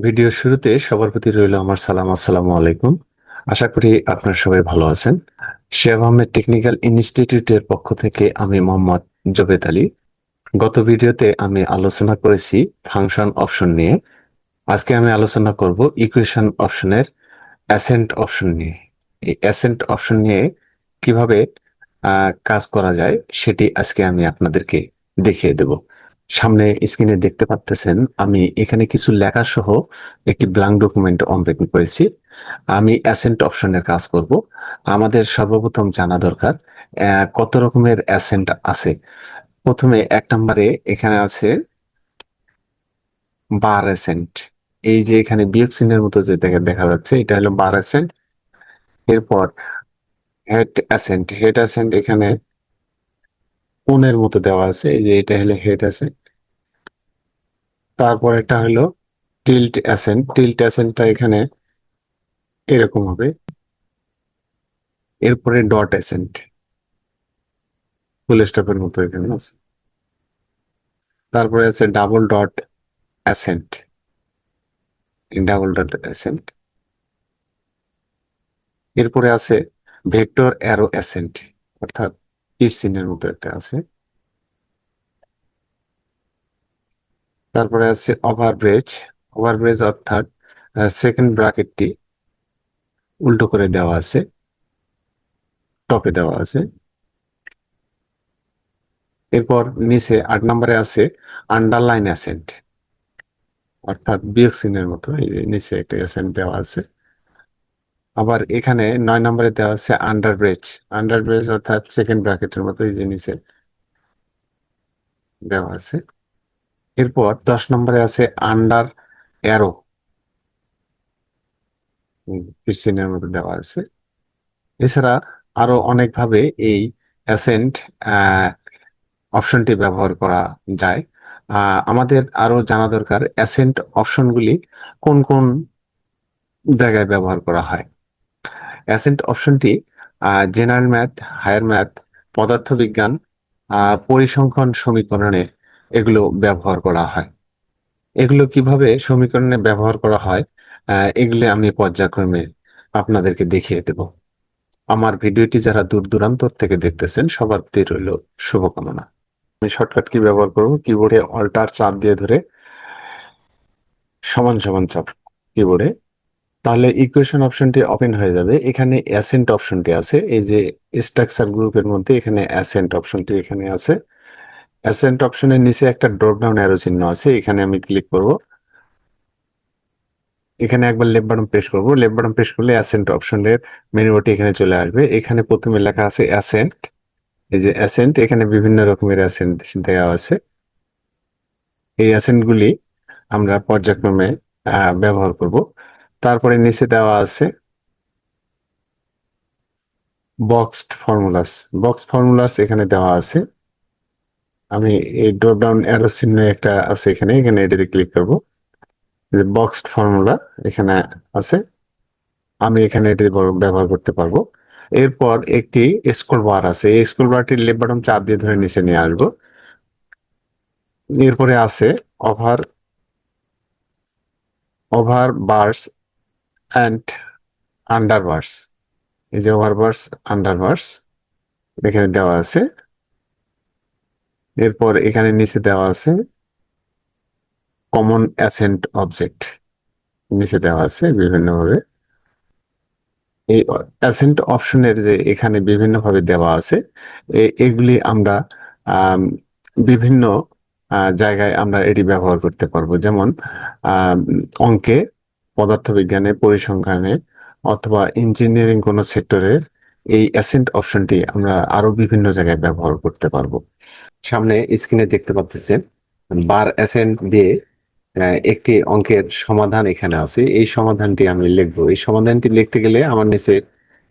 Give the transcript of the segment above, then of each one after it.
ভিডিওর শুরুতে সবার প্রতি রইল আমার সালাম। আসসালামু আলাইকুম। আশা করি আপনারা সবাই ভালো আছেন। শেখ আহমেদ টেকনিক্যাল ইনস্টিটিউটের পক্ষ থেকে আমি মোহাম্মদ জবেদ আলী। গত ভিডিওতে আমি আলোচনা করেছি ফাংশন অপশন নিয়ে। আজকে আমি আলোচনা করব ইকুয়েশন অপশনের অ্যাসেন্ট অপশন নিয়ে। এই অ্যাসেন্ট অপশন নিয়ে কিভাবে কাজ করা যায় সেটি আজকে আমি আপনাদেরকে দেখিয়ে দেব। সামনে স্ক্রিনে দেখতে পাচ্ছেন আমি এখানে কিছু লেখা সহ একটি ব্ল্যাঙ্ক ডকুমেন্ট ওপেন করেছি। আমি অ্যাসেন্ট অপশনের কাজ করব। আমাদের সর্বপ্রথম জানা দরকার কত রকমের অ্যাসেন্ট আছে। প্রথমে এক নম্বরে এখানে আছে বার অ্যাসেন্ট। এই যে এখানে বিয়োগ চিহ্নের মতো যে দেখা যাচ্ছে এটা হলো বার অ্যাসেন্ট। এরপর হেড অ্যাসেন্ট। হেড অ্যাসেন্ট এখানে কোণের মতো দেওয়া আছে, এই যে এটা হলো হেড অ্যাসেন্ট। তারপর একটা হলো টিল্ট অ্যাসেন্ট। টিল্ট অ্যাসেন্টটা এখানে এরকম হবে। এরপরে ডট অ্যাসেন্ট, ফুল স্টপের মতো এখানে আছে। তারপরে আছে double dot accent. Double dot accent. এরপরে আছে ভেক্টর অ্যারো অ্যাসেন্ট, অর্থাৎ তীর চিহ্নের মতো একটা আছে। তারপরে আছে ওভারব্রেজ। ওভারব্রেজ অর্থাৎ সেকেন্ড ব্র্যাকেটটি উল্টো করে দেওয়া আছে, টপে দেওয়া আছে। এরপর নিচে 8 নম্বরে আছে আন্ডারলাইন অ্যাসেন্ট, অর্থাৎ বিয়োগ চিহ্নের মতো এই যে নিচে একটা অ্যাসেন্ট দেওয়া আছে। আবার এখানে 9 নম্বরে দেওয়া আছে আন্ডারব্রেজ। আন্ডারব্রেজ অর্থাৎ সেকেন্ড ব্র্যাকেটের মতো এই যে নিচে দেওয়া আছে। এরপর 10 নম্বরে আছে আন্ডার অ্যারো, তীর চিহ্নের মতো দেওয়া আছে। এছাড়া আরো অনেকভাবে এই অ্যাসেন্ট অপশনটি ব্যবহার করা যায়। আমাদের আরো জানা দরকার অ্যাসেন্ট অপশনগুলি কোন কোন জায়গায় ব্যবহার করা হয়। অ্যাসেন্ট অপশনটি জেনারেল ম্যাথ, হায়ার ম্যাথ, পদার্থবিজ্ঞান, পরিসংখ্যান সমীকরণে এগুলো ব্যবহার করা হয়। এগুলো কিভাবে সমীকরণে ব্যবহার করা হয় এগুলো আমি পর্যায়ক্রমে আপনাদেরকে দেখিয়ে দেব। আমার ভিডিওটি যারা দূর দূরান্তর থেকে দেখতেছেন সবার প্রতি রইল শুভকামনা। আমি শর্টকাট কি ব্যবহার করব, কিবোর্ডে অল্টার চাপ দিয়ে ধরে সমান সমান চাপ কিবোর্ডে, তাহলে ইকুয়েশন অপশনটি ওপেন হয়ে যাবে। এখানে অ্যাসেন্ট অপশনটি আছে, এই যে স্ট্রাকচার গ্রুপের মধ্যে এখানে অ্যাসেন্ট অপশনটি এখানে আছে। অ্যাসেন্ট অপশনের নিচে একটা ড্রপ ডাউন অ্যারো চিহ্ন আছে, এখানে আমি ক্লিক করব। এখানে একবার লেফট বাটন প্রেস করব। লেফট বাটন প্রেস করলে অ্যাসেন্ট অপশনের মেনুটি এখানে চলে আসবে। এখানে প্রথমে লেখা আছে অ্যাসেন্ট। এই যে অ্যাসেন্ট, এখানে বিভিন্ন রকমের অ্যাসেন্ট দেওয়া আছে। এই অ্যাসেন্ট গুলি আমরা পর্যায়ক্রমে ব্যবহার করব। তারপরে নিচে দেওয়া আছে বক্সড ফর্মুলাস। বক্স ফর্মুলাস এখানে দেওয়া আছে। আমি এই ড্রপ ডাউন অ্যারো চিহ্ন একটা আছে এখানে, এখানে এটাতে ক্লিক করব। বক্সড ফর্মুলা এখানে আছে, আমি এখানে এটি ব্যবহার করতে পারবো। এরপর একটি স্ক্রল বার আছে, এই স্ক্রল বারটি লেফট বাটন চাপ দিয়ে ধরে নিচে নিয়ে আসবো। এরপরে আছে over over bars and under bars. এই যে ওভার বার্স, আন্ডার বার্স এখানে দেওয়া আছে। এরপর এখানে নিচে দেওয়া আছে কমন অ্যাসেন্ট অবজেক্ট, নিচে দেওয়া আছে বিভিন্নভাবে। এই অ্যাসেন্ট অপশনের যে এখানে বিভিন্নভাবে দেওয়া আছে, এগুলি আমরা আম, বিভিন্ন জায়গায় আমরা এটি ব্যবহার করতে পারবো। যেমন আম, অঙ্কে, পদার্থবিজ্ঞানে, পরিসংখ্যানে অথবা ইঞ্জিনিয়ারিং কোনো সেক্টরের এই অ্যাসেন্ট অপশনটি আমরা আরো বিভিন্ন জায়গায় ব্যবহার করতে পারবো। সামনে স্ক্রিনে দেখতে পাচ্ছেন বার অ্যাসেন্ট দিয়ে একটি অঙ্কের সমাধান এখানে আছে। এই সমাধানটি আমি লিখবো। এই সমাধানটি লিখতে গেলে আমার নিচে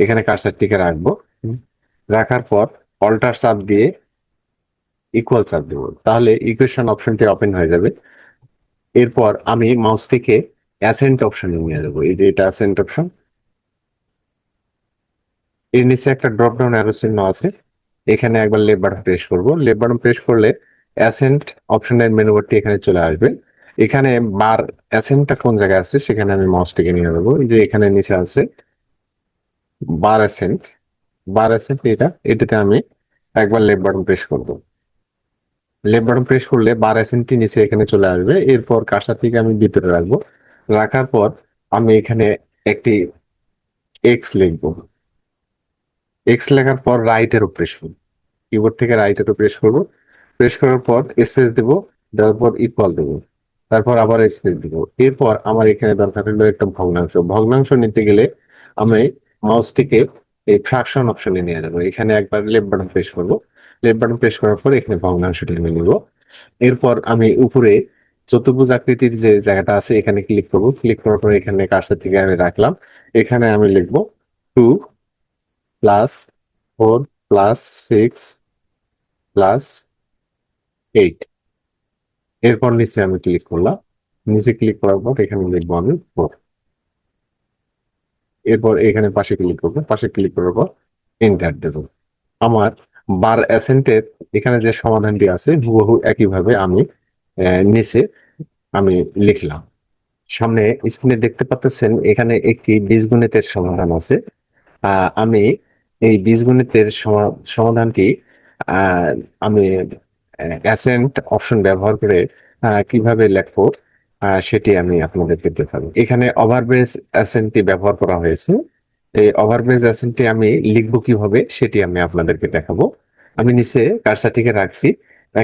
এখানে কার্সারটিকে রাখবো। রাখার পর অল্টার চাপ দিয়ে ইকুয়াল চাপ দেবো, তাহলে ইকুয়েশন অপশনটি ওপেন হয়ে যাবে। এরপর আমি মাউস থেকে অ্যাসেন্ট অপশনে নিয়ে যাবো। এই যে এটা অ্যাসেন্ট অপশন, এর নিচে একটা ড্রপ ডাউন অ্যারো চিহ্ন আছে, এখানে একবার লেফট বাটন প্রেস করব। লেফট বাটন প্রেস করলে অ্যাসেন্ট অপশনের মেনু বারটি এখানে চলে আসবে। এখানে বার অ্যাসেন্টটা কোন জায়গায় আছে সেখানে আমি মাউসটিকে নিয়ে যাবো, এই যে এখানে নিচে আছে বার অ্যাসেন্ট। বার অ্যাসেন্ট এটাতে আমি একবার লেফট বাটন প্রেস করব। লেফট বাটন প্রেস করলে বার অ্যাসেন্টটি নিচে এখানে চলে আসবে। এরপর কার্সারটিকে আমি ভিতরে রাখবো। রাখার পর আমি এখানে একটি এক্স লিখবো। এক্স লেখার পর রাইটের উপর প্রেস করবো। কিবোর্ড থেকে রাইটের উপর প্রেস করবো। প্রেস করার পর স্পেস দেবো, দেওয়ার পর ইকুয়াল দেবো, তারপর আবার স্পেস দেবো। এরপর আমার এখানে দরকার হলো একটা ভগ্নাংশ। ভগ্নাংশ নিতে গেলে আমি মাউসটিকে এই ফ্র্যাকশন অপশনে নিয়ে যাবো। এখানে একবার লেফট বাটন প্রেস করবো। লেফট বাটন প্রেস করার পর এখানে ভগ্নাংশটি নিয়ে নিব। এরপর আমি উপরে চতুর্ভুজ আকৃতির যে জায়গাটা আছে এখানে ক্লিক করব। ক্লিক করার পর এখানে কার্সর থেকে আমি রাখলাম। এখানে আমি লিখবো 2 + 4 + 6 + 8। এরপর নিচে আমি ক্লিক করলাম। নিচে ক্লিক করার পর এখানে লিখবো আমি 4। এরপর এখানে পাশে ক্লিক করবো। পাশে ক্লিক করার পর এন্টার দেবো। আমার বার অ্যাসেন্টের এখানে যে সমাধানটি আছে হুবহু একইভাবে আমি নিচে আমি লিখলাম। সামনে স্ক্রিনে দেখতে পাচ্ছেন এখানে একটি বীজগণিতের সমাধান আছে। আমি এই বীজগণিতের সমাধানটি আহ, আমি অ্যাসেন্ট অপশন ব্যবহার করে কিভাবে লিখবো সেটি আমি আপনাদেরকে দেখাবো। এখানে ওভারব্রেস অ্যাসেন্টটি ব্যবহার করা হয়েছে। এই ওভারব্রেস অ্যাসেন্টটি আমি লিখবো কিভাবে সেটি আমি আপনাদেরকে দেখাবো। আমি নিচে কার্সারটিকে রাখছি।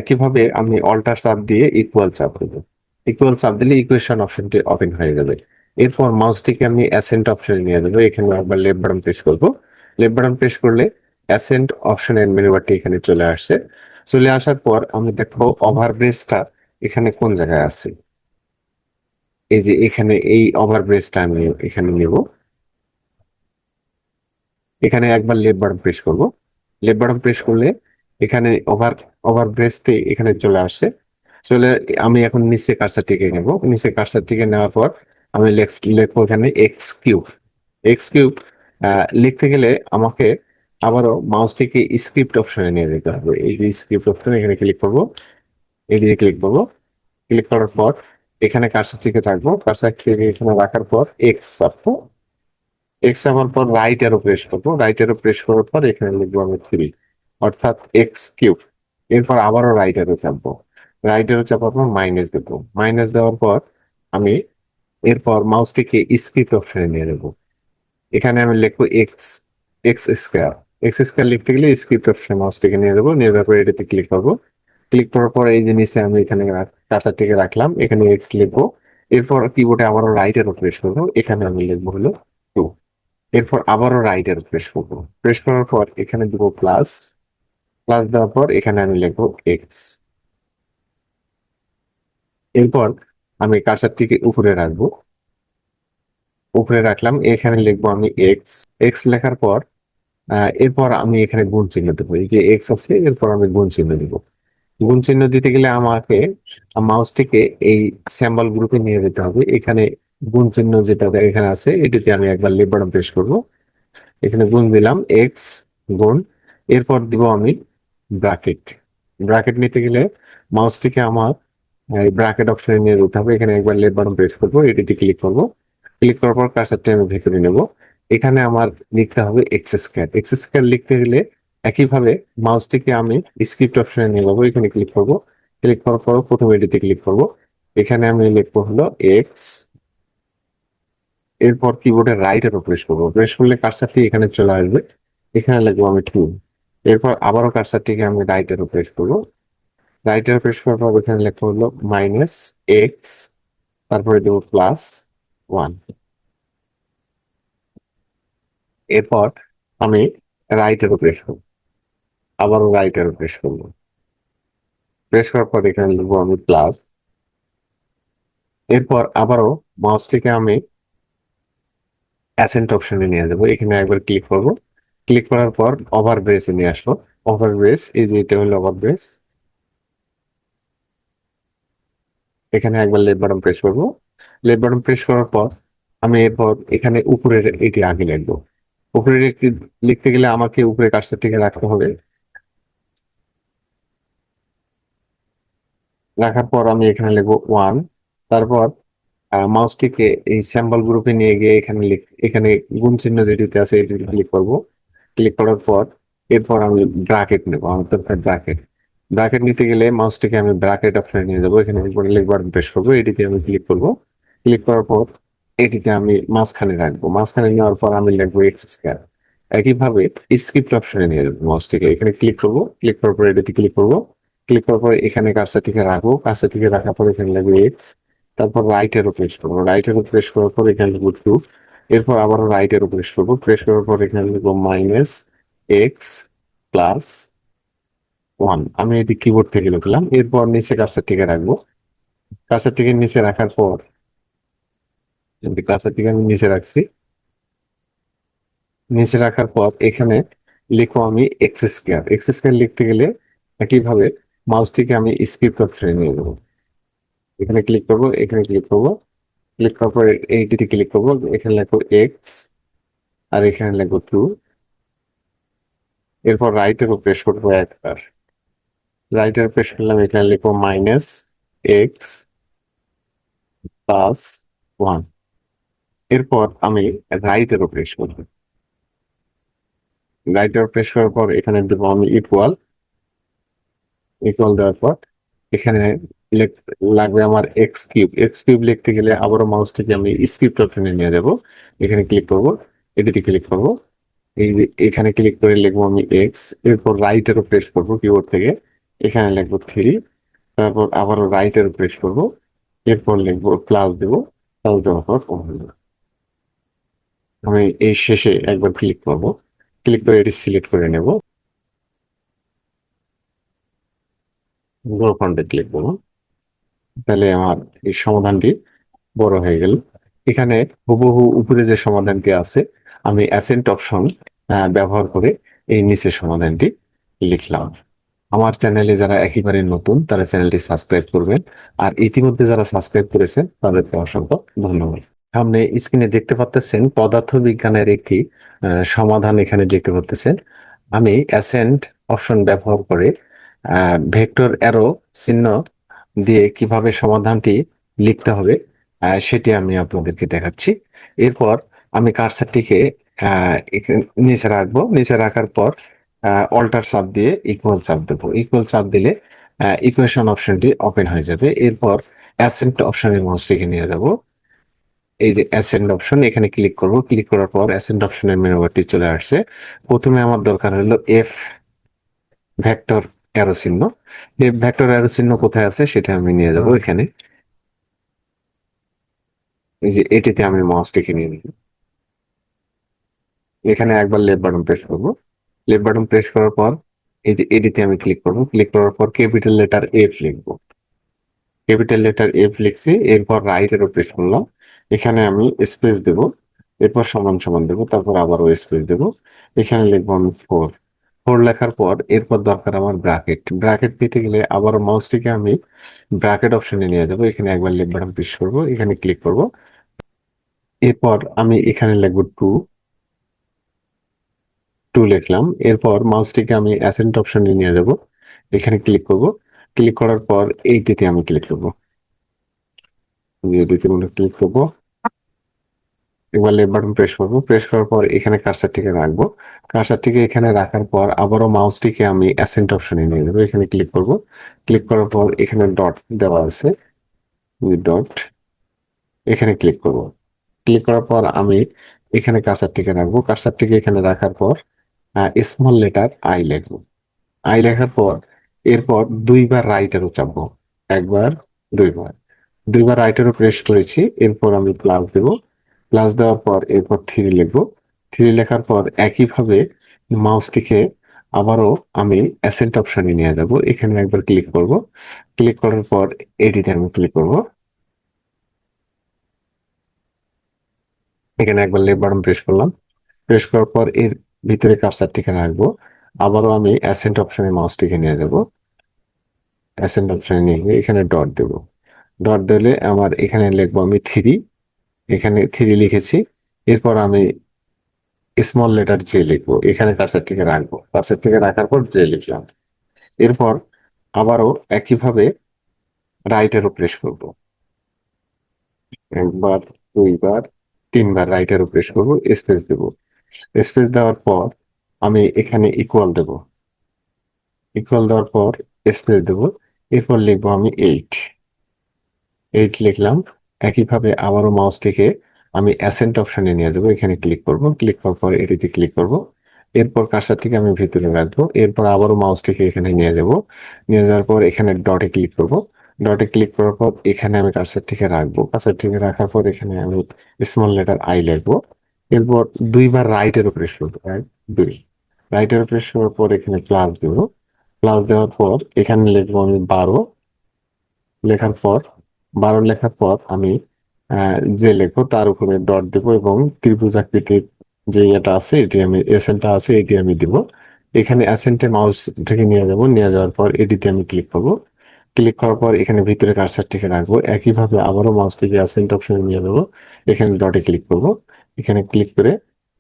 কিভাবে আমি অল্টার চাপ দিয়ে ইকুয়াল চাপ দেবো। ইকুয়াল চাপ দিলে ইকুয়েশন অপশনটি ওপেন হয়ে যাবে। এরপর মাউসটিকে আমি অ্যাসেন্ট অপশনে নিয়ে যাবো। এখানে একবার লেফট বাটন প্রেস করবো। লেফট বাটন প্রেস করলে অ্যাসেন্ট অপশনের মেনু বারটি এখানে চলে আসছে। চলে আসার পর আমি দেখবো ওভারব্রেসটা এখানে কোন জায়গায় আছে। এই যে এখানে এই ওভারব্রেসটা আমি এখানে নেব। এখানে একবার লেফট বাটন প্রেস করব। লেফট বাটন প্রেস করলে এখানে ওভারব্রেসটি এখানে চলে আসছে। চলে আমি এখন নিচে কার্সারটিকে নেব। নিচে কার্সারটিকে নেওয়ার পর আমি লিখবো এখানে x³ x³ লিখতে গেলে আমাকে আবারও মাউসটিকে স্ক্রিপ্ট অপশনে নিয়ে যেতে হবে। এই যে স্ক্রিপ্ট অপশনে এখানে ক্লিক করব। এদিকে ক্লিক করবো। ক্লিক করার পর এখানে কার্সারটিকে রাখবো। কার্সারটিকে এখানে রাখার পর এক্স চাপবো। এক্স চাপার পর রাইট অ্যারো প্রেস করবো। রাইট অ্যারো প্রেস করার পর এখানে লিখবো আমি 3, অর্থাৎ x³। এরপর আবারও রাইট অ্যারো চাপবো। রাইট অ্যারো চাপার পর মাইনাস দেবো। মাইনাস দেওয়ার পর আমি এরপর মাউসটিকে স্ক্রিপ্ট অপশনে নিয়ে যাবো। এখানে আমি লিখবো এক্স স্কোয়ার। এক্স স্কোয়ার লিখতে গেলে স্ক্রিপ্ট অপশনে মাউসটিকে নিয়ে যাবো। নিয়ে যাওয়ার পর এটাতে ক্লিক করবো। ক্লিক করার পর এই যে নিচে আমি এখানে কার্সারটিকে রাখলাম। এখানে এক্স লিখবো। এরপর কিবোর্ডে আবারও রাইট অ্যারো প্রেস করবো। এখানে আমি লিখবো হলো 2। এরপর আবারও রাইট অ্যারো প্রেস করবো। প্রেস করার পর এখানে দিব প্লাস। প্লাস দেওয়ার পর এখানে আমি লিখবো এক্স। এরপর আমি কার্সারটিকে উপরে রাখবো। উপরে রাখলাম। এখানে লিখবো আমি এক্স। এক্স লেখার পর এরপর আমি এখানে গুণ চিহ্ন দেবো। এই যে এক্স আছে এরপর আমি গুণ চিহ্ন দিব। গুণ চিহ্ন দিতে গেলে আমাকে মাউসটিকে এই স্যাম্বল গ্রুপে নিয়ে যেতে হবে। এখানে গুণ চিহ্ন যেটা এখানে আছে এটিতে আমি একবার লেফট বাটন প্রেস করবো। এখানে গুণ দিলাম এক্স গুণ। এরপর দিব আমি ব্র্যাকেট। ব্র্যাকেট নিতে গেলে মাউসটিকে আমার এই ব্র্যাকেট অপশনে নিয়ে যেতে হবে। এখানে একবার লেফট বাটন প্রেস করবো। এটিতে ক্লিক করবো। ক্লিক করার পর কার্সারটি আমি ভেতরে নেব। এখানে আমার লিখতে হবে এক্স² এক্স² লিখতে গেলে একইভাবে মাউসটিকে আমি স্ক্রিপ্ট অপশনে নিয়ে যাবো। এখানে ক্লিক করব। ক্লিক করার পর প্রথম এটিতে ক্লিক করব। এখানে আমি লিখবো হলো এক্স। এরপর কিবোর্ডে রাইট এর প্রেস করবো। প্রেস করলে কার্সারটি এখানে চলে আসবে। এখানে লিখবো আমি 2। এরপর আবারও কার্সারটিকে আমি রাইট এর প্রেস করবো। রাইট এর প্রেস করার পর এখানে লিখবো হলো -x, তারপরে দেবো +1। এরপর আমি রাইট এর প্রেস করবো। আবারও রাইট এর প্রেস করবো। প্রেস করার পর এখানে লিখবো আমি প্লাস। এরপর আবারও মাউসটিকে আমি অ্যাসেন্ট অপশনে নিয়ে যাবো। এখানে একবার ক্লিক করব। ক্লিক করার পর ওভার ব্রেসে নিয়ে আসবো। ওভার ব্রেস, এই যে এটা হলো ওভার ব্রেস। এখানে একবার লেফট বাটন প্রেস করব। লেফট বাটন প্রেস করার পর আমি এরপর এখানে উপরের এটি আগে লিখবো। উপরের একটি লিখতে গেলে আমাকে উপরে কার্সারটিকে রাখতে হবে। রাখার পর আমি এখানে লিখবো 1। তারপর মাউসটিকে এই স্যাম্পল গ্রুপে নিয়ে গিয়ে এখানে গুণ চিহ্ন যেটিতে আছে এটিতে ক্লিক করব। ক্লিক করার পর এরপর আমি ব্র্যাকেট নেবো, আমার দরকার ব্র্যাকেট। ব্র্যাকেট নিতে গেলে মাউসটিকে আমি ব্র্যাকেট অপশনে নিয়ে যাবো, এখানে উপরে লিখবার প্রেস করবো, এটিতে আমি ক্লিক করব। ক্লিক করার পর এটিতে আমি মাঝখানে রাখবো, মাঝখানে নেওয়ার পর আমি লিখবো এক্স স্কয়ার। একইভাবে স্ক্রিপ্ট অপশনে নিয়ে যাবো মাউসটিকে, এখানে ক্লিক করবো, ক্লিক করার পর এটিতে ক্লিক করবো। ক্লিক করার পর এখানে কার্সারটিকে রাখবো, কার্সারটিকে রাখার পর এখানে লিখবো এক্স। তারপর রাইট এরো প্রেস করবো, রাইট এরো প্রেস করার পর এখানে লিখবো টু। এরপর আবারও রাইট এরো প্রেস করবো, প্রেস করার পর এখানে লিখবো মাইনাস এক্স প্লাস ওয়ান। আমি এটি কিবোর্ড থেকে লিখলাম। এরপর নিচে কার্সারটিকে রাখবো, কার্সারটিকে নিচে রাখার পর কার্সারটিকে আমি নিচে রাখছি। নিচে রাখার পর এখানে লিখবো আমি এক্স স্কয়ার। এক্স স্কয়ার লিখতে গেলে একইভাবে মাউসটিকে আমি স্ক্রিপ্ট অপশনে নিয়ে যাবো, এখানে ক্লিক করবো, এখানে ক্লিক করবো। ক্লিক করার পর এইটিতে ক্লিক করবো, এখানে লিখবো এক্স আর এখানে লিখবো টু। এরপর রাইট এরও প্রেস করবো একবার, রাইট এরও প্রেস করলাম, এখানে লিখবো মাইনাস এক্স প্লাস ওয়ান। এরপর আমি রাইট এরও প্রেস করবো, রাইট এরও প্রেস করার পর এখানে দেবো আমি ইকুয়াল। ইকুয়াল দেওয়ার পর এখানে লাগবে আমার এক্স কিউব। এক্স কিউব লিখতে গেলে আবারও মাউস থেকে আমি স্ক্রিপ্ট অপশনে নিয়ে যাব, এখানে ক্লিক করব, এটিতে ক্লিক করব। এখানে ক্লিক করে লিখবো আমি এক্স। এরপর রাইট এরও প্রেস করবো কিবোর্ড থেকে, এখানে লিখবো থ্রি। তারপর আবারও রাইট এরও প্রেস করবো, এরপর লিখবো প্লাস দেবো, প্লাস দেওয়ার পর আমি এই শেষে একবার ক্লিক করব, ক্লিক করে এটি সিলেক্ট করে নেব, গ্রো ফন্টে ক্লিক করবো। তাহলে আমার এই সমাধানটি বড় হয়ে গেল। এখানে হুবহু উপরে যে সমাধানটি আছে আমি অ্যাসেন্ট অপশন ব্যবহার করে এই নিচের সমাধানটি লিখলাম। আমার চ্যানেলে যারা একেবারে নতুন তারা চ্যানেলটি সাবস্ক্রাইব করবেন, আর ইতিমধ্যে যারা সাবস্ক্রাইব করেছেন তাদেরকে অসংখ্য ধন্যবাদ। সামনে স্ক্রিনে দেখতে পাচ্ছেন পদার্থ বিজ্ঞানের একটি সমাধান এখানে দেখতে পাচ্ছেন। আমি অ্যাসেন্ট অপশন ব্যবহার করে ভেক্টর অ্যারো চিহ্ন দিয়ে কিভাবে সমাধানটি লিখতে হবে সেটি আমি আপনাদেরকে দেখাচ্ছি। এরপর আমি কার্সারটিকে নিচে রাখবো, নিচে রাখার পর অল্টার চাপ দিয়ে ইকুয়াল চাপ দেবো, ইকুয়াল চাপ দিলে ইকুয়েশন অপশনটি ওপেন হয়ে যাবে। এরপর অ্যাসেন্ট অপশনের মাউসটিকে নিয়ে যাব, এই যে অ্যাসেন্ড অপশন, এখানে ক্লিক করব। ক্লিক করার পর অ্যাসেন্ড অপশনের মেনু বারটি চলে আসছে। প্রথমে আমার দরকার হলো এফ ভেক্টর অ্যারো চিহ্ন। এই ভেক্টর অ্যারো চিহ্ন কোথায় আছে সেটা আমি নিয়ে যাব এখানে, এই যে এটিতে আমি মাউসটিকে নিয়ে নিব। এখানে একবার লেফট বাটন প্রেস করব, লেফট বাটন প্রেস করার পর এই যে এটিতে আমি ক্লিক করব। ক্লিক করার পর ক্যাপিটাল লেটার এফ লিখবো, ক্যাপিটাল লেটার এফ লিখছি। এরপর রাইট এরও প্রেস করলাম, এখানে আমি স্পেস দেব, এরপর সমান সমান দেবো, তারপর আবারও স্পেস দেবো। এখানে লিখবো আমি ফোর। ফোর লেখার পর এরপর দরকার আমার ব্র্যাকেট। ব্র্যাকেট পেতে গেলে আবার মাউসটিকে আমি ব্র্যাকেট অপশনে নিয়ে যাবো, এখানে একবার লেফট বাটন প্রেস করবো, এখানে ক্লিক করব। এরপর আমি এখানে লিখবো টু, টু লিখলাম। এরপর মাউসটিকে আমি অ্যাসেন্ট অপশনে নিয়ে যাব, এখানে ক্লিক করব। ক্লিক করার পর এইটিতে আমি ক্লিক করবো, এইটিতে ক্লিক করবো। এবার লেফট বাটন প্রেস করবো, প্রেস করার পর এখানে কার্সারটিকে রাখবো। কার্সারটিকে এখানে রাখার পর আবারও মাউসটিকে আমি অ্যাসেন্ট অপশনে নিয়ে যাবো, এখানে ক্লিক করব। ক্লিক করার পর এখানে ডট দেওয়া আছে, ডট, এখানে ক্লিক করব। ক্লিক করার পর আমি এখানে কার্সারটিকে রাখবো, কার্সারটিকে এখানে রাখার পর স্মল লেটার আই লিখবো। আই লেখার পর এরপর দুইবার রাইট অ্যারো চাপবো, একবার, দুইবার। দুইবার রাইট অ্যারো প্রেস করেছি, এরপর আমি প্লাস দেব, প্লাস দেওয়ার পর এরপর থ্রি লিখবো। থ্রি লেখার পর একইভাবে মাউসটিকে আবারও আমি অ্যাসেন্ট অপশনে নিয়ে যাব, এখানে একবার ক্লিক করব। ক্লিক করার পর এডিটে আমি ক্লিক করব, এখানে একবার লেফট বাটন প্রেস করলাম। প্রেস করার পর এর ভিতরে কার্সারটিকে রাখবো, আবারও আমি অ্যাসেন্ট অপশনে মাউসটিকে নিয়ে যাব, অ্যাসেন্ট অপশনে নিয়ে গিয়ে এখানে ডট দেব। ডট দিলে আমার এখানে লিখবো আমি থ্রি, এখানে থ্রি লিখেছি। এরপর আমি স্মল লেটার জে লিখবো, এখানে কার্সারটিকে রাখবো, কার্সারটিকে রাখার পর জে লিখলাম। এরপর আবারও একইভাবে রাইট এরও প্রেস করব, একবার, দুইবার, তিনবার রাইট অ্যারো প্রেস করব, স্পেস দেব। স্পেস দেওয়ার পর আমি এখানে ইকুয়াল দেব। ইকুয়াল দেওয়ার পর স্পেস দেব। এরপর লিখবো আমি 8 লিখলাম। একইভাবে আবারও মাউসটিকে আমি অ্যাসেন্ট অপশনে নিয়ে যাবো, এখানে ক্লিক করব। ক্লিক করার পর এটিতে ক্লিক করব। এরপর কার্সারটিকে আমি ভিতরে রাখবো। এরপর আবারও মাউসটিকে এখানে নিয়ে যাব। নিয়ে যাওয়ার পর এখানে ডটে ক্লিক করব। ডটে ক্লিক করার পর এখানে আমি কার্সারটিকে রাখবো। কার্সারটিকে রাখার পর এখানে আমি স্মল লেটার আই লিখবো। এরপর দুইবার রাইটের উপরে প্রেস করবো, 1 2। রাইটের উপরে প্রেস করার পর এখানে প্লাস দেবো। প্লাস দেওয়ার পর এখানে লিখবো আমি 12। লেখার পর 12 লেখার পর আমি যে লেখো তার উপরে ডট দেবো এবং ত্রিভুজ আকৃতির যে এটা আছে এটি আমি এসেন্টটা আছে এটি আমি দিব। এখানে অ্যাসেন্টে মাউস থেকে নিয়ে যাব। নিয়ে যাওয়ার পর এটিতে আমি ক্লিক করব। ক্লিক করার পর এখানে ভিতরে কার্সারটিকে রাখবো। একইভাবে আবারও মাউস থেকে অ্যাসেন্ট অপশনে নিয়ে যাবো। এখানে ডটে ক্লিক করব। এখানে ক্লিক করে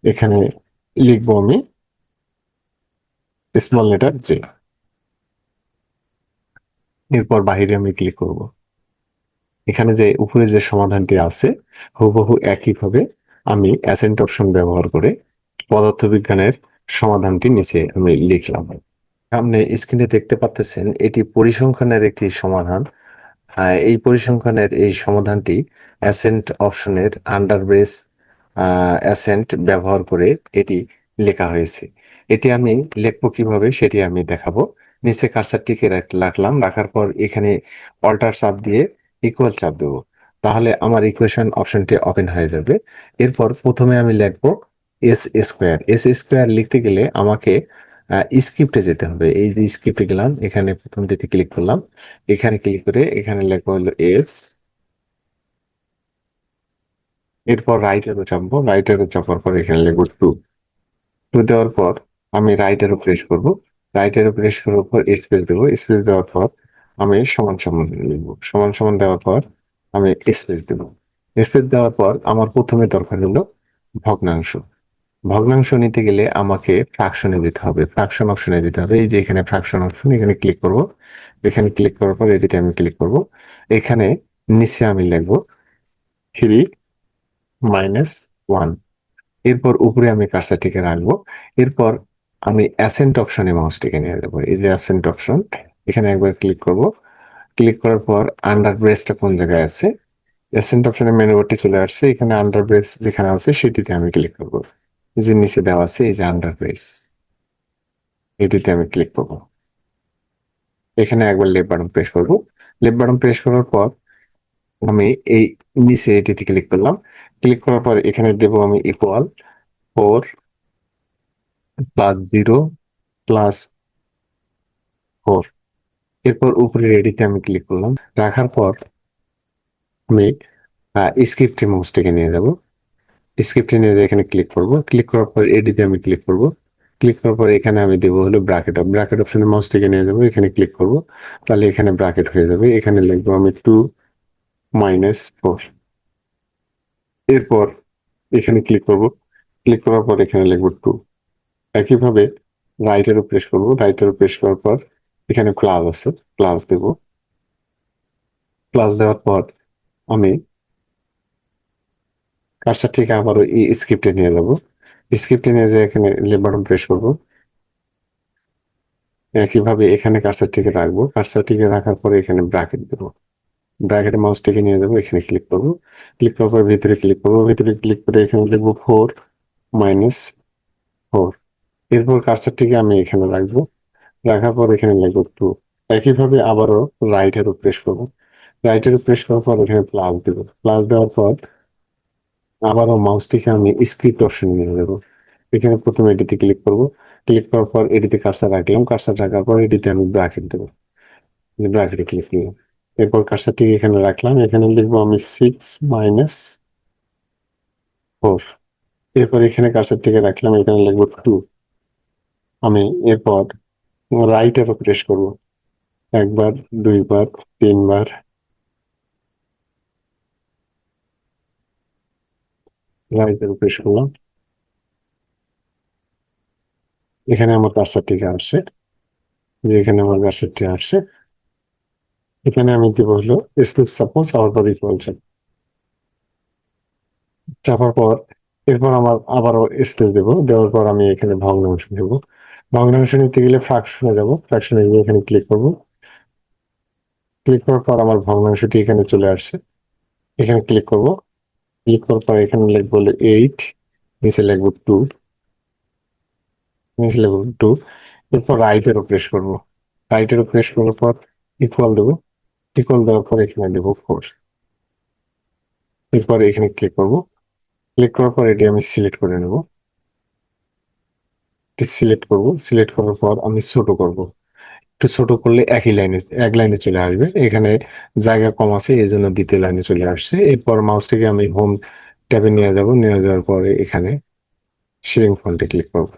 এখানে লিখবো আমি স্মল লেটার জে। এরপর বাইরে আমি ক্লিক করব। এখানে যে উপরে যে সমাধানটি আছে হুবহু একইভাবে আমি অ্যাসেন্ট অপশন ব্যবহার করে পদার্থবিজ্ঞানের সমাধানটি নিচে আমি লিখলাম। সামনে স্ক্রিনে দেখতে পাচ্ছেন এটি পরিসংখ্যানের একটি সমাধান। এই পরিসংখ্যানের এই সমাধানটি অ্যাসেন্ট অপশনের আন্ডার ব্রেস অ্যাসেন্ট ব্যবহার করে এটি লেখা হয়েছে। এটি আমি লিখবো কিভাবে সেটি আমি দেখাবো। নিচে কার্সারটিকে রাখলাম। রাখার পর এখানে অল্টার চাপ দিয়ে ইকুয়াল চাপ দেবো। তাহলে আমার ইকুয়েশন অপশনটি ওপেন হয়ে যাবে। এরপর প্রথমে আমি লিখবো এস স্কোয়ার। এস স্কোয়ার লিখতে গেলে আমাকে স্ক্রিপ্টে যেতে হবে। এই যে স্ক্রিপ্টে গেলাম, এখানে প্রথমটিতে ক্লিক করলাম। এখানে ক্লিক করে এখানে লেখা হলো এস। এরপর রাইট অ্যারো চাপবো। রাইট অ্যারো চাপার পর এখানে লিখবো 2। 2 দেওয়ার পর আমি রাইট অ্যারো প্রেস করব। রাইট অ্যারো প্রেস করার পর স্পেস দেবো। স্পেস দেওয়ার পর আমি সমান সমান লিখবো। সমান সমান দেওয়ার পর আমি স্পেস দেবো। স্পেস দেওয়ার পর আমার প্রথমে দরকার হলো ভগ্নাংশ। ভগ্নাংশ নিতে গেলে আমাকে ফ্র্যাকশনে দিতে হবে। ফ্র্যাকশন অপশনে দিতে হবে। এই যে এখানে ফ্র্যাকশন অপশন, এখানে ক্লিক করব। এখানে ক্লিক করার পর এদিকে আমি ক্লিক করব। এখানে নিচে আমি লিখবো 3 - 1। এরপর উপরে আমি কার্সারটিকে রাখবো। এরপর আমি অ্যাসেন্ট অপশনে মাউসটিকে নিয়ে যাবো। এই যে অ্যাসেন্ট অপশন, এখানে একবার ক্লিক করব। ক্লিক করার পর আন্ডার ব্রেসটা কোন জায়গায় আছে, অ্যাসেন্ট অপশনে মেনু বারটি চলে আসছে। এখানে আন্ডার ব্রেস যেখানে আছে সেটিতে আমি ক্লিক করব। এই যে নিচে দেওয়া আছে এই যে আন্ডার ব্রেস, এটিতে আমি ক্লিক করব। এখানে একবার লেফট বাটন প্রেস করব। লেফট বাটন প্রেস করার পর আমি এই নিচে এটিতে ক্লিক করলাম। ক্লিক করার পর এখানে দেবো আমি ইকুয়াল 4 + 0 + 4। এরপর উপরে রেডিতে আমি ক্লিক করলাম। রাখার পর আমি স্ক্রিপ্টে মাউসটাকে নিয়ে যাব। স্ক্রিপ্টে নিয়ে যেয়ে এখানে ক্লিক করব। ক্লিক করার পর এডিতে আমি ক্লিক করব। ক্লিক করার পর এখানে আমি দেবো হলো ব্র্যাকেট। ব্র্যাকেট অপশনে মাউসটাকে নিয়ে যাবো। এখানে ক্লিক করব। তাহলে এখানে ব্র্যাকেট হয়ে যাবে। এখানে লিখবো আমি 2 - 4। এরপর এখানে ক্লিক করব। ক্লিক করার পর এখানে লিখবো 2। একইভাবে রাইটেরও প্রেস করব। রাইটেরও প্রেস করার পর এখানে প্লাস আছে, প্লাস দেব। প্লাস দেওয়ার পর আমি কার্সার থেকে আবারও এই স্ক্রিপ্টে নিয়ে যাব। স্ক্রিপ্টে নিয়ে যেয়ে এখানে লেফট বাটন প্রেস করব। একইভাবে এখানে কার্সারটিকে রাখবো। কার্সারটিকে রাখার পরে এখানে ব্র্যাকেট দেবো। ব্র্যাকেটে মাউসটিকে নিয়ে যাবো। এখানে ক্লিক করব। ক্লিক করার পর ভিতরে ক্লিক করবো। ভিতরে ক্লিক করে এখানে লিখবো 4 - 4। এরপর কার্সারটিকে আমি এখানে রাখবো। রাখার পর এখানে লিখবো 2। একইভাবে আবারও রাইট অ্যারো প্রেস করবো। রাইট অ্যারো প্রেস করার পর এখানে প্লাস দেবো। প্লাস দেওয়ার পর আবারও মাউসটিকে আমি স্ক্রিপ্ট অপশনে নিয়ে যাবো। এখানে প্রথমে এটিতে ক্লিক করব। ক্লিক করার পর এটিতে কার্সার রাখলাম। কার্সার রাখার পর এটিতে আমি ব্র্যাকেট দেবো। ব্র্যাকেটে ক্লিক করলাম। এরপর কার্সারটিকে এখানে রাখলাম। এখানে লিখবো আমি 6 - 4। এরপর এখানে কার্সারটিকে রাখলাম। এখানে লিখবো 2। আমি এরপর রাইট অ্যারো প্রেস করব। একবার, দুইবার, তিনবার, রাইট অ্যারো প্রেস করলাম। এখানে আমার কার্সারটিকে আসছে। যেখানে আমার কার্সারটি আসছে এখানে আমি দিব হলো স্পেস সাপোজ আবার ইকুয়াল। চাপার পর এরপর আমার আবারও স্পেস দেবো, দেওয়ার পর আমি এখানে ভগ্নাংশ দেবো। ভগ্নাংশ নিতে গেলে ফ্রাকশনে যাব, ফ্রাকশনে গিয়ে এখানে ক্লিক করব। ক্লিক করার পর আমার ভগ্নাংশটি এখানে চলে আসছে, এখানে ক্লিক করব। ক্লিক করার পর এখানে লিখবো 8, নিচে লিখবো 2, নিচে লিখবো 2। এরপর রাইটেরও প্রেস করব। রাইটেরও প্রেস করার পর ইকুয়াল দেবো, ইকুয়াল দেওয়ার পর এখানে দেবো 4। এরপর এখানে ক্লিক করব। ক্লিক করার পর এটি আমি সিলেক্ট করে নেব। সিলেক্ট করব, সিলেক্ট করার পর আমি ছোট করব। একটু ছোট করলে একই লাইনে, এক লাইনে চলে আসবে। এখানে জায়গা কম আছে, এই জন্য দ্বিতীয় লাইনে চলে আসছে। এরপর মাউসটিকে আমি হোম ট্যাবে নিয়ে যাব, নিয়ে যাওয়ার পরে এখানে শেডিং ফন্টে ক্লিক করব,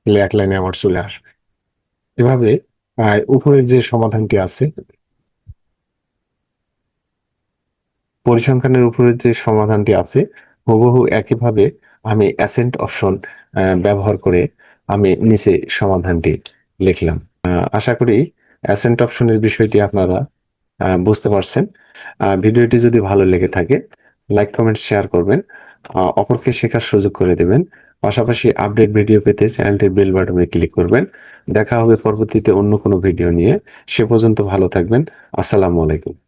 তাহলে এক লাইনে আমার চলে আসবে। এভাবে উপরের যে সমাধানটি আছে, পরিসংখ্যানের উপরের যে সমাধানটি আছে, হুবহু একইভাবে আমি অ্যাসেন্ট অপশন ব্যবহার করে আমি নিচে সমাধানটি লিখলাম। আশা করি অ্যাসেন্ট অপশনের বিষয়টি আপনারা বুঝতে পারছেন। ভিডিওটি যদি ভালো লেগে থাকে, লাইক কমেন্ট শেয়ার করবেন, অপরকে শেখার সুযোগ করে দেবেন। পাশাপাশি আপডেট ভিডিও পেতে চ্যানেলটির বেল বাটনে ক্লিক করবেন। দেখা হবে পরবর্তীতে অন্য কোনো ভিডিও নিয়ে। সে পর্যন্ত ভালো থাকবেন। আসসালামু আলাইকুম।